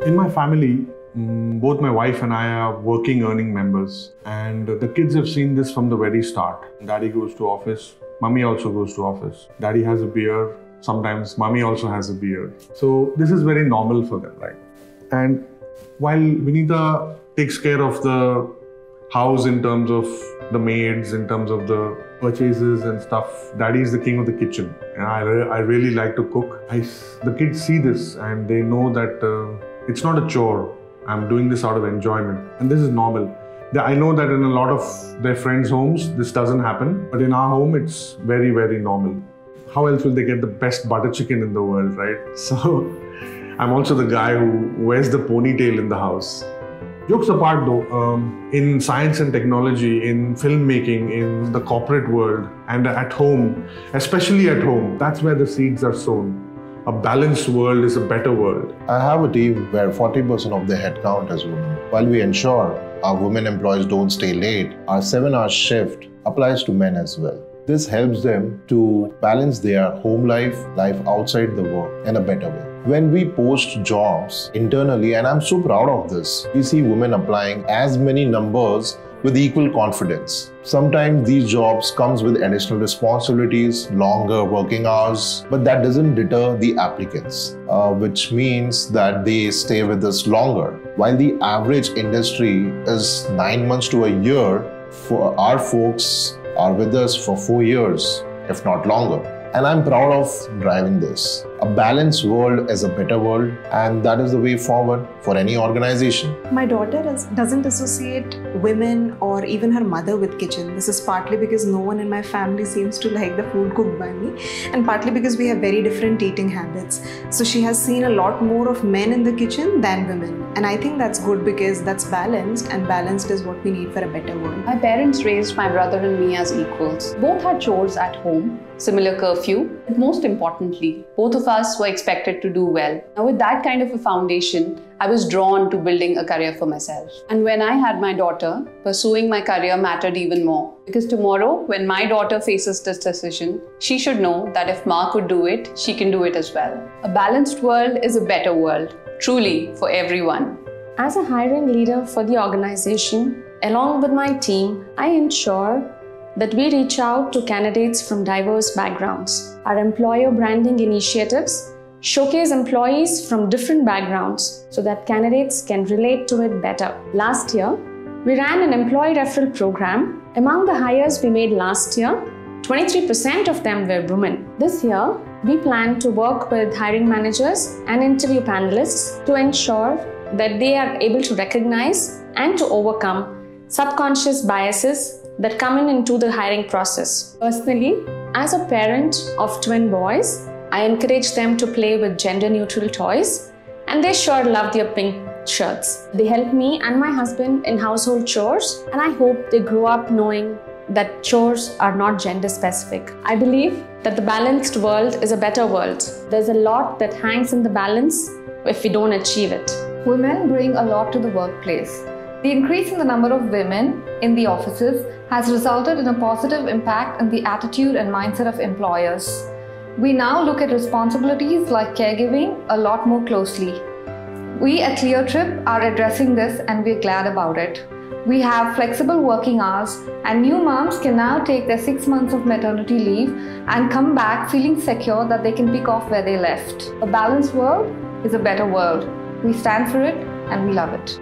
In my family, both my wife and I are working, earning members. And the kids have seen this from the very start. Daddy goes to office, mummy also goes to office. Daddy has a beer, sometimes mummy also has a beer. So this is very normal for them, right? And while Vinita takes care of the house in terms of the maids, in terms of the purchases and stuff, Daddy is the king of the kitchen. And I really like to cook. The kids see this and they know that it's not a chore. I'm doing this out of enjoyment. And this is normal. I know that in a lot of their friends' homes, this doesn't happen. But in our home, it's very, very normal. How else will they get the best butter chicken in the world, right? So I'm also the guy who wears the ponytail in the house. Jokes apart though, in science and technology, in filmmaking, in the corporate world, and at home, especially at home, that's where the seeds are sown. A balanced world is a better world. I have a team where 40% of the headcount is women. While we ensure our women employees don't stay late, our 7-hour shift applies to men as well. This helps them to balance their home life outside the work in a better way. When we post jobs internally, and I'm so proud of this, we see women applying as many numbers with equal confidence. Sometimes these jobs comes with additional responsibilities, longer working hours, but that doesn't deter the applicants, which means that they stay with us longer. While the average industry is 9 months to a year, for our folks are with us for 4 years, if not longer. And I'm proud of driving this. A balanced world is a better world, and that is the way forward for any organization. My daughter doesn't associate women or even her mother with kitchen. This is partly because no one in my family seems to like the food cooked by me, and partly because we have very different eating habits. So she has seen a lot more of men in the kitchen than women. And I think that's good because that's balanced, and balanced is what we need for a better world. My parents raised my brother and me as equals. Both had chores at home, similar curfew, but most importantly, both of us were expected to do well. Now with that kind of a foundation, I was drawn to building a career for myself. And when I had my daughter, pursuing my career mattered even more. Because tomorrow, when my daughter faces this decision, she should know that if Ma could do it, she can do it as well. A balanced world is a better world, truly for everyone. As a hiring leader for the organization, along with my team, I ensure that we reach out to candidates from diverse backgrounds. Our employer branding initiatives showcase employees from different backgrounds so that candidates can relate to it better. Last year, we ran an employee referral program. Among the hires we made last year, 23% of them were women. This year, we plan to work with hiring managers and interview panelists to ensure that they are able to recognize and to overcome subconscious biases that come into the hiring process. Personally, as a parent of twin boys, I encourage them to play with gender-neutral toys, and they sure love their pink shirts. They help me and my husband in household chores, and I hope they grow up knowing that chores are not gender-specific. I believe that the balanced world is a better world. There's a lot that hangs in the balance if we don't achieve it. Women bring a lot to the workplace. The increase in the number of women in the offices has resulted in a positive impact in the attitude and mindset of employers. We now look at responsibilities like caregiving a lot more closely. We at Cleartrip are addressing this, and we're glad about it. We have flexible working hours, and new moms can now take their 6 months of maternity leave and come back feeling secure that they can pick off where they left. A balanced world is a better world. We stand for it and we love it.